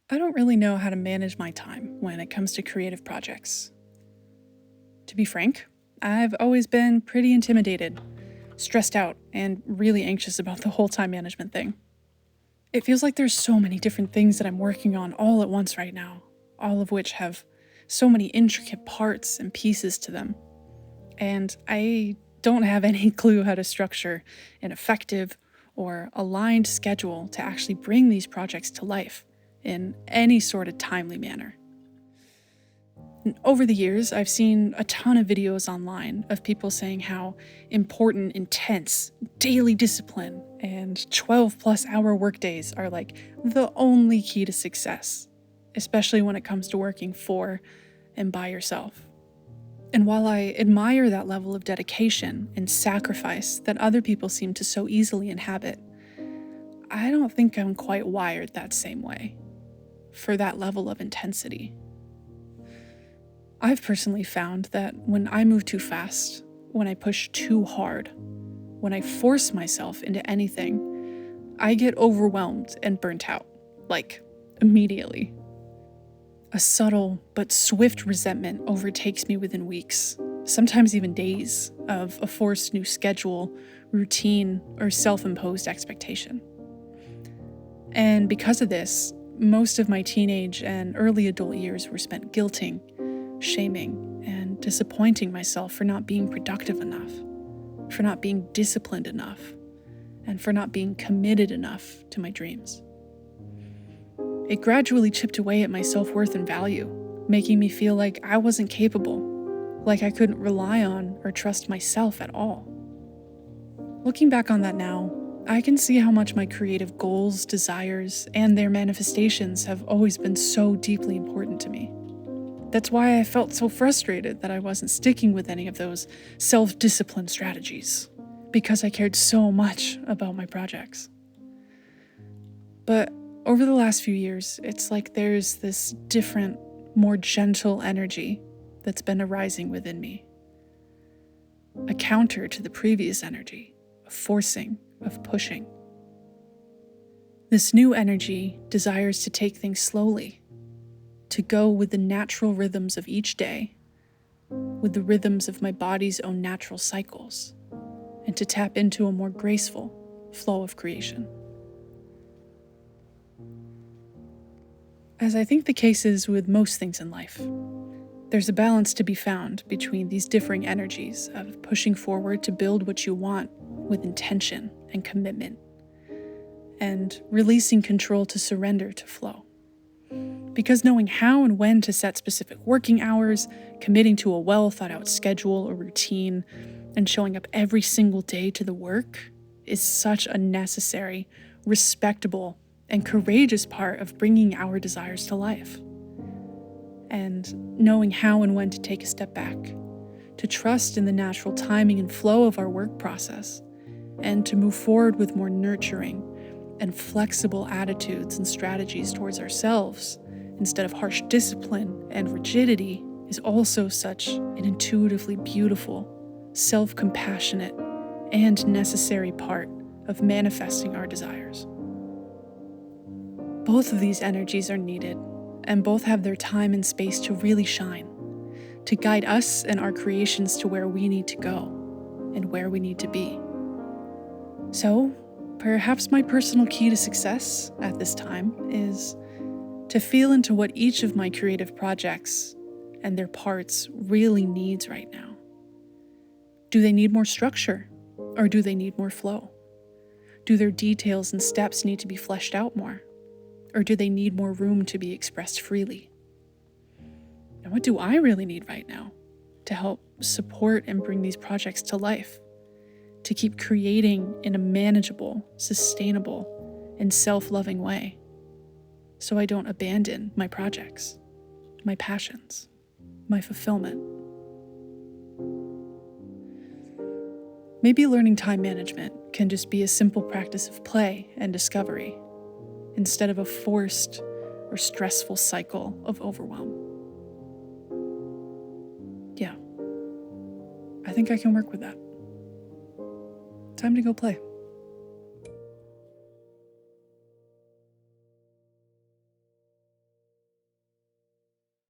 I don't really know how to manage my time when it comes to creative projects. To be frank, I've always been pretty intimidated, stressed out, and really anxious about the whole time management thing. It feels like there's so many different things that I'm working on all at once right now, all of which have so many intricate parts and pieces to them. And I don't have any clue how to structure an effective or aligned schedule to actually bring these projects to life in any sort of timely manner. And over the years, I've seen a ton of videos online of people saying how important, intense, daily discipline and 12-plus-hour workdays are like the only key to success, especially when it comes to working for and by yourself. And while I admire that level of dedication and sacrifice that other people seem to so easily inhabit, I don't think I'm quite wired that same way, for that level of intensity. I've personally found that when I move too fast, when I push too hard, when I force myself into anything, I get overwhelmed and burnt out, like immediately. A subtle but swift resentment overtakes me within weeks, sometimes even days, of a forced new schedule, routine, or self-imposed expectation. And because of this, most of my teenage and early adult years were spent guilting, shaming, and disappointing myself for not being productive enough, for not being disciplined enough, and for not being committed enough to my dreams. It gradually chipped away at my self-worth and value, making me feel like I wasn't capable, like I couldn't rely on or trust myself at all. Looking back on that now, I can see how much my creative goals, desires, and their manifestations have always been so deeply important to me. That's why I felt so frustrated that I wasn't sticking with any of those self-discipline strategies, because I cared so much about my projects. But over the last few years, it's like there's this different, more gentle energy that's been arising within me. A counter to the previous energy of forcing, of pushing. This new energy desires to take things slowly, to go with the natural rhythms of each day, with the rhythms of my body's own natural cycles, and to tap into a more graceful flow of creation. As I think the case is with most things in life, there's a balance to be found between these differing energies of pushing forward to build what you want with intention and commitment, and releasing control to surrender to flow. Because knowing how and when to set specific working hours, committing to a well-thought-out schedule or routine, and showing up every single day to the work is such a necessary, respectable, and courageous part of bringing our desires to life. And knowing how and when to take a step back, to trust in the natural timing and flow of our work process, and to move forward with more nurturing and flexible attitudes and strategies towards ourselves instead of harsh discipline and rigidity is also such an intuitively beautiful, self-compassionate, and necessary part of manifesting our desires. Both of these energies are needed, and both have their time and space to really shine, to guide us and our creations to where we need to go and where we need to be. So, perhaps my personal key to success at this time is to feel into what each of my creative projects and their parts really needs right now. Do they need more structure, or do they need more flow? Do their details and steps need to be fleshed out more, or do they need more room to be expressed freely? And what do I really need right now to help support and bring these projects to life, to keep creating in a manageable, sustainable, and self-loving way, so I don't abandon my projects, my passions, my fulfillment? Maybe learning time management can just be a simple practice of play and discovery, instead of a forced or stressful cycle of overwhelm. Yeah, I think I can work with that. Time to go play.